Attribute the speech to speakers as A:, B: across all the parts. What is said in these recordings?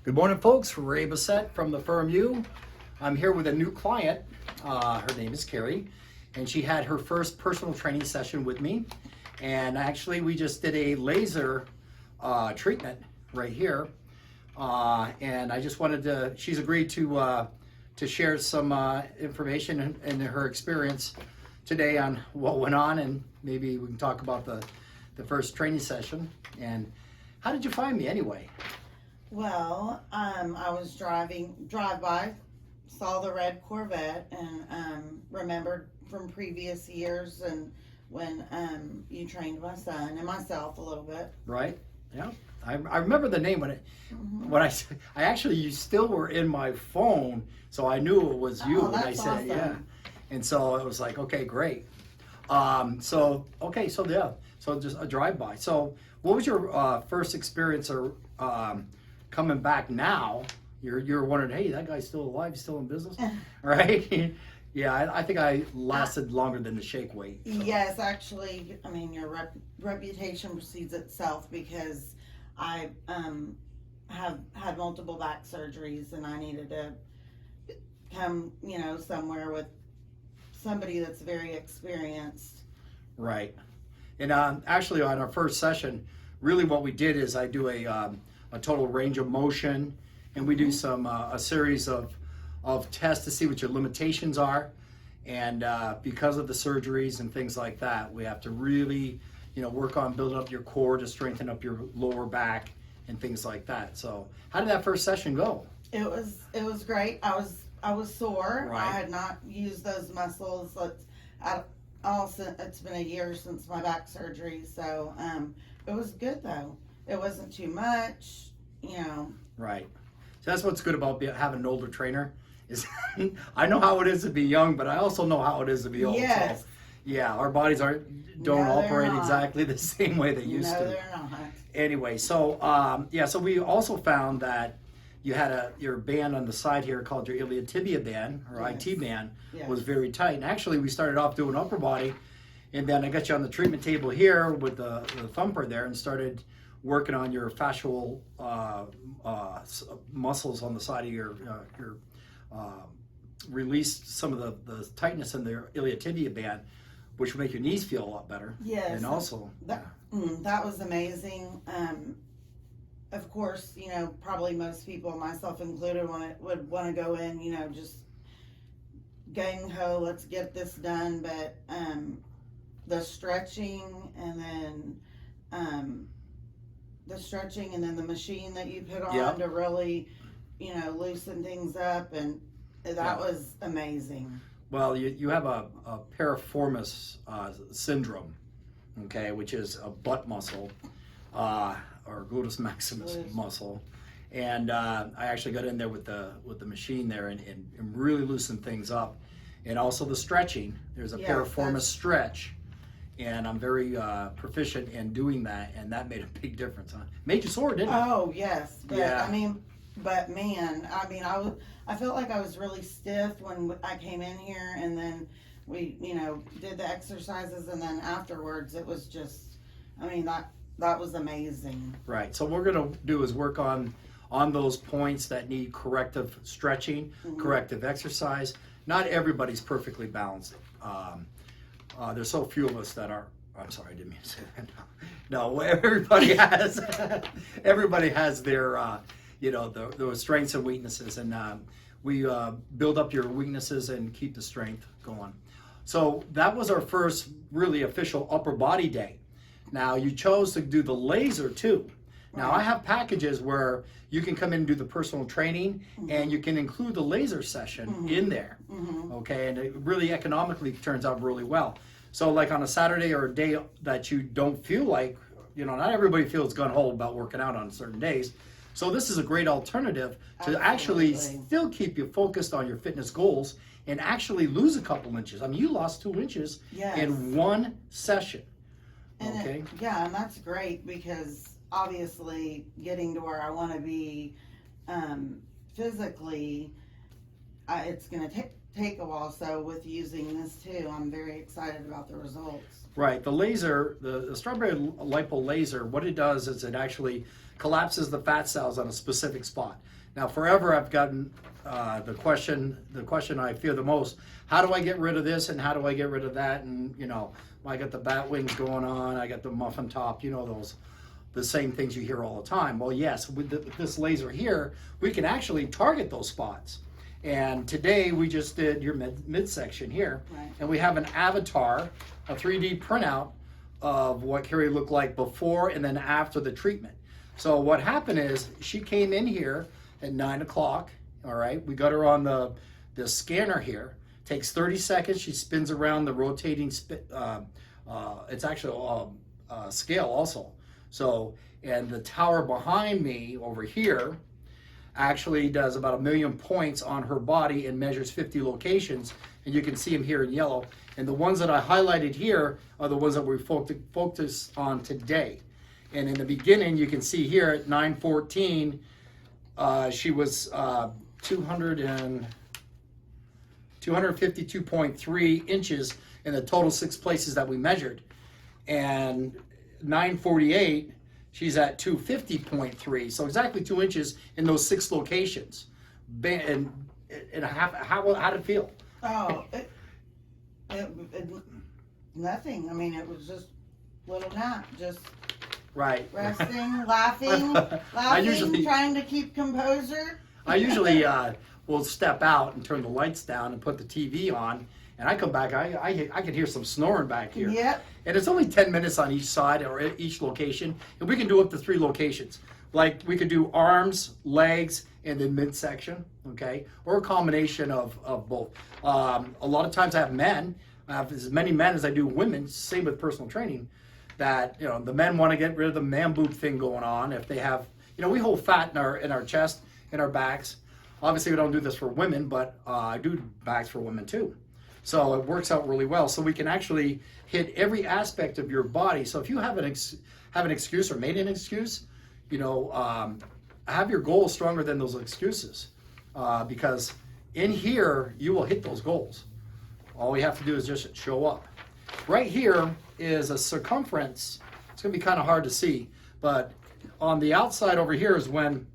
A: Good morning, folks. Ray Bissett from the firm U. I'm here with a new client. Her name is Kerri, and she had her first personal training session with me. And actually, we just did a laser treatment right here. And I just wanted to. She's agreed to share some information and her experience today on what went on, and maybe we can talk about the first training session. And how did you find me anyway?
B: Well, I was drive by, saw the red Corvette, and remembered from previous years and when you trained my son and myself a little bit.
A: Right. Yeah. I remember the name when I actually, you still were in my phone, so I knew it was you.
B: Oh,
A: And I
B: that's
A: said,
B: awesome.
A: yeah. And so it was like, okay, great. So just a drive by. So what was your first experience or coming back now? You're wondering, hey, that guy's still alive, he's still in business, right? Yeah, I think I lasted longer than the shake weight. So.
B: Yes, actually, I mean, your reputation precedes itself, because I have had multiple back surgeries, and I needed to come, somewhere with somebody that's very experienced.
A: Right. And actually, on our first session, really what we did is I do a total range of motion, and we do some a series of tests to see what your limitations are. And because of the surgeries and things like that, we have to really, work on building up your core to strengthen up your lower back and things like that. So how did that first session go?
B: It was great. I was sore.
A: Right.
B: I had not used those muscles. It's been a year since my back surgery, so it was good though. It wasn't too much,
A: Right. So that's what's good about having an older trainer is I know how it is to be young, but I also know how it is to be old.
B: Yes.
A: So, yeah, our bodies don't
B: No, they're
A: operate
B: not.
A: exactly the same way they used
B: No,
A: to.
B: they're not.
A: Anyway, so so we also found that you had your band on the side here called your iliotibia band or
B: Yes.
A: IT band
B: Yes.
A: was very tight. And actually, we started off doing upper body, and then I got you on the treatment table here with the thumper there, and started working on your fascial muscles on the side of your released some of the tightness in the iliotibia band, which will make your knees feel a lot better.
B: Yes.
A: And also,
B: That was amazing. Of course, probably most people, myself included, would want to go in, just gang ho, let's get this done. But the stretching and then the machine that you put on
A: Yep.
B: to really, loosen things up, and that was amazing.
A: well, you have a piriformis syndrome, okay, which is a butt muscle, or gluteus maximus muscle, and I actually got in there with the machine there and really loosened things up, and also the stretching. There's a
B: Yes,
A: piriformis stretch, and I'm very proficient in doing that, and that made a big difference. Huh? Made you sore, didn't it?
B: Oh yes, but
A: Yeah.
B: I felt like I was really stiff when I came in here, and then we, did the exercises, and then afterwards it was just, that was amazing.
A: Right. So what we're going to do is work on those points that need corrective stretching, corrective exercise. Not everybody's perfectly balanced. There's so few of us that are. I'm sorry, I didn't mean to say that. No, everybody has their the strengths and weaknesses, and we build up your weaknesses and keep the strength going. So that was our first really official upper body day. Now you chose to do the laser too. Now I have packages where you can come in and do the personal training, and you can include the laser session in there. Okay, and it really economically turns out really well. So like on a Saturday or a day that you don't feel like, not everybody feels gun-ho about working out on certain days. So this is a great alternative to actually still keep you focused on your fitness goals and actually lose a couple inches. I mean, you lost 2 inches in one session.
B: And
A: okay.
B: and that's great, because obviously getting to where I want to be physically, it's going to take a while. So with using this too, I'm very excited about the results.
A: Right. The laser, the strawberry lipo laser, what it does is it actually collapses the fat cells on a specific spot. Now, forever I've gotten the question I fear the most: how do I get rid of this, and how do I get rid of that? And I got the bat wings going on, I got the muffin top, the same things you hear all the time. Well, yes, with this laser here, we can actually target those spots. And today we just did your midsection here,
B: Right.
A: and we have an avatar, a 3D printout of what Kerri looked like before and then after the treatment. So what happened is she came in here at 9 o'clock. All right, we got her on the scanner here. Takes 30 seconds. She spins around the rotating it's actually a scale also. So, and the tower behind me over here actually does about 1 million points on her body and measures 50 locations, and you can see them here in yellow. And the ones that I highlighted here are the ones that we focus on today. And in the beginning, you can see here at 9:14, she was 252.3 inches in the total 6 places that we measured. And 9:48, she's at 250.3, so exactly 2 inches in those 6 locations. And how did it feel?
B: Oh, nothing. I mean, it was just little nap, just
A: Right.
B: resting, laughing, trying to keep composure.
A: I usually will step out and turn the lights down and put the TV on, and I come back, I can hear some snoring back here.
B: Yep.
A: And it's only 10 minutes on each side or each location, and we can do up to 3 locations. Like we could do arms, legs, and then midsection, okay? Or a combination of both. A lot of times I have as many men as I do women, same with personal training, that the men want to get rid of the man boob thing going on. If they have, we hold fat in our chest, in our backs. Obviously we don't do this for women, but I do backs for women too. So it works out really well. So we can actually hit every aspect of your body. So if you have an excuse or made an excuse, have your goals stronger than those excuses, because in here you will hit those goals. All we have to do is just show up. Right here is a circumference. It's going to be kind of hard to see, but on the outside over here is when,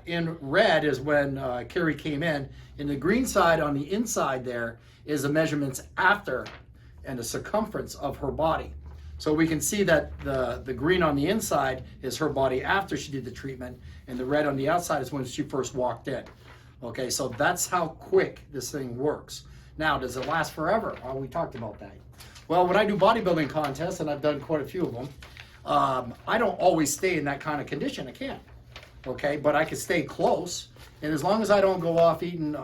A: in red is when Kerri came in. In the green side on the inside there is the measurements after and the circumference of her body. So we can see that the green on the inside is her body after she did the treatment, and the red on the outside is when she first walked in. Okay, so that's how quick this thing works. Now, does it last forever? Well, we talked about that. Well, when I do bodybuilding contests, and I've done quite a few of them, I don't always stay in that kind of condition. I can't. Okay, but I can stay close, and as long as I don't go off eating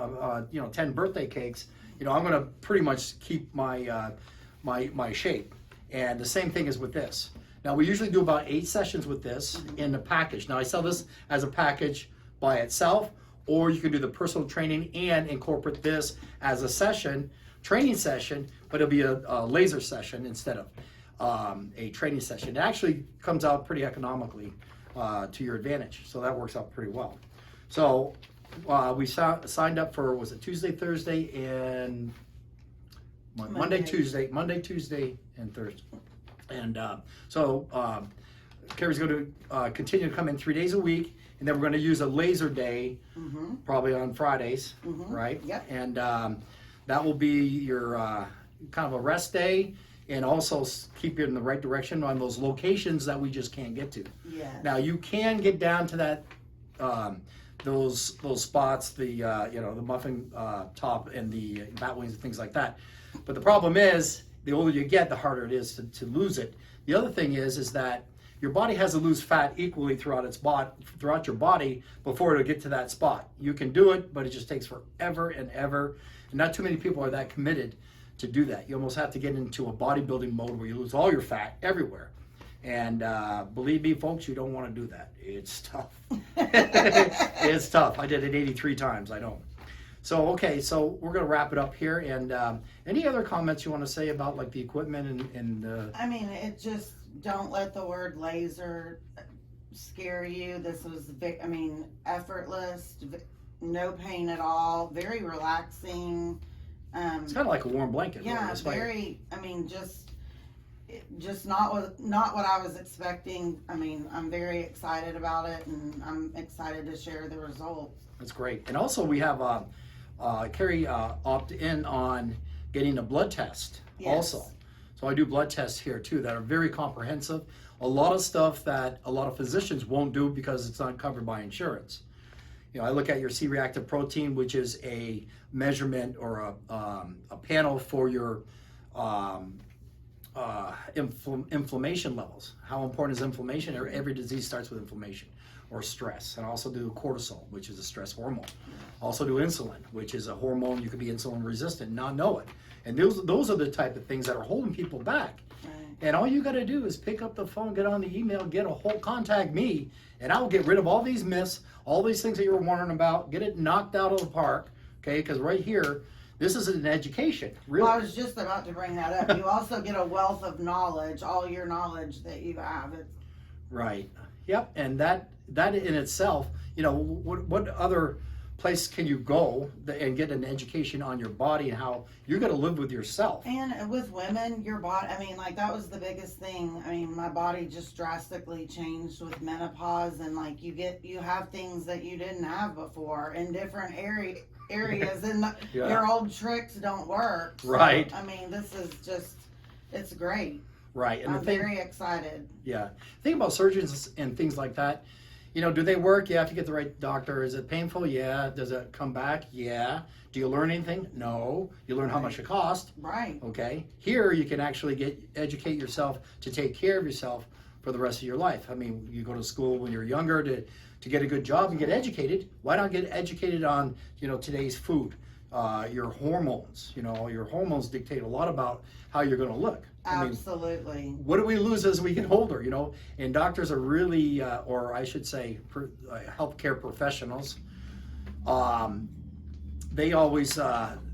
A: 10 birthday cakes, I'm going to pretty much keep my my shape. And the same thing is with this. Now we usually do about 8 sessions with this in the package. Now I sell this as a package by itself, or you can do the personal training and incorporate this as a training session, but it'll be a laser session instead of a training session. It actually comes out pretty economically to your advantage, so that works out pretty well. So we signed up for, was it Tuesday, Thursday, and Monday, Tuesday, and Thursday. And so Kerri's going to continue to come in 3 days a week, and then we're going to use a laser day, probably on Fridays, right?
B: Yep.
A: And that will be your kind of a rest day, and also keep you in the right direction on those locations that we just can't get to.
B: Yeah.
A: Now you can get down to that those spots, the the muffin top and the bat wings and things like that. But the problem is, the older you get, the harder it is to lose it. The other thing is that your body has to lose fat equally throughout your body before it'll get to that spot. You can do it, but it just takes forever and ever. And not too many people are that committed to do that. You almost have to get into a bodybuilding mode where you lose all your fat everywhere. And believe me, folks, you don't want to do that. It's tough. It's tough. I did it 83 times. I know. So, okay, so we're going to wrap it up here. And any other comments you want to say about like the equipment and
B: I mean, it just, don't let the word laser scare you. This was, effortless, no pain at all, very relaxing.
A: it's kind of like a warm blanket.
B: Yeah,
A: really. It's like,
B: very, just, just not what I was expecting. I mean, I'm very excited about it, and I'm excited to share the results.
A: That's great. And also we have Kerri opt in on getting a blood test
B: Yes.
A: also. So I do blood tests here too that are very comprehensive. A lot of stuff that a lot of physicians won't do because it's not covered by insurance. You know, I look at your C-reactive protein, which is a measurement or a panel for your inflammation levels. How important is inflammation? Every disease starts with inflammation or stress. And I also do cortisol, which is a stress hormone. Also do insulin, which is a hormone. You could be insulin resistant and not know it. And those are the type of things that are holding people back.
B: Right.
A: And all you got to do is pick up the phone, get on the email, get a whole contact me, and I'll get rid of all these myths, all these things that you were wondering about, get it knocked out of the park, okay? Because right here, this is an education, really.
B: Well, I was just about to bring that up. You also get a wealth of knowledge, all your knowledge that you have.
A: Right. Yep. And that in itself, you know, what other place can you go and get an education on your body and how you're going to live with yourself?
B: And with women, your body, I mean, like that was the biggest thing. I mean, my body just drastically changed with menopause, and like you have things that you didn't have before in different areas, and
A: Yeah.
B: your old tricks don't work. So,
A: Right.
B: I mean, this is just, it's great.
A: Right. And
B: I'm very excited.
A: Yeah. Think about surgeons and things like that. You know, do they work? Yeah, if you get the right doctor. Is it painful? Yeah. Does it come back? Yeah. Do you learn anything? No. You learn how much it costs.
B: Right.
A: Okay. Here you can actually educate yourself to take care of yourself for the rest of your life. I mean, you go to school when you're younger to get a good job and get educated. Why not get educated on, you know, today's food, your hormones? You know, your hormones dictate a lot about how you're going to look. I mean,
B: Absolutely.
A: what do we lose as we get older, you know? And doctors are really, or I should say, healthcare professionals. They always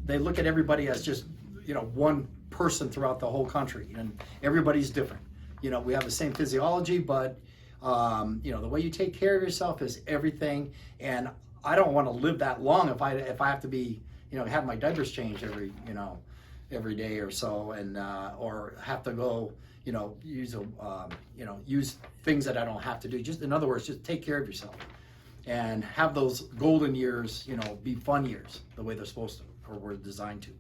A: they look at everybody as just, you know, one person throughout the whole country, and everybody's different. You know, we have the same physiology, but you know, the way you take care of yourself is everything. And I don't want to live that long if I have to be, you know, have my diapers changed every day or so, and or have to go, you know, use things that I don't have to do. Just in other words, just take care of yourself and have those golden years, you know, be fun years the way they're supposed to, or were designed to.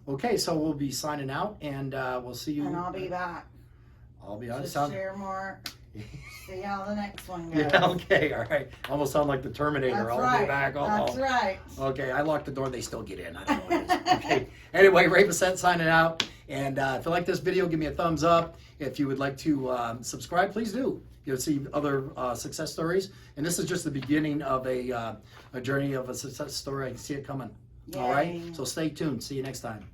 A: Okay, so we'll be signing out, and we'll see you.
B: And I'll be back.
A: I'll be on.
B: Just share more. See how the next one goes.
A: Yeah, okay, all right. Almost sound like the Terminator.
B: That's
A: I'll
B: right.
A: be back.
B: That's right.
A: Okay, I locked the door. They still get in. I don't know what it is. Okay. Anyway, Ray Bassett signing out. And if you like this video, give me a thumbs up. If you would like to subscribe, please do. You'll see other success stories. And this is just the beginning of a journey of a success story. I can see it coming. All right?
B: Yay.
A: So stay tuned. See you next time.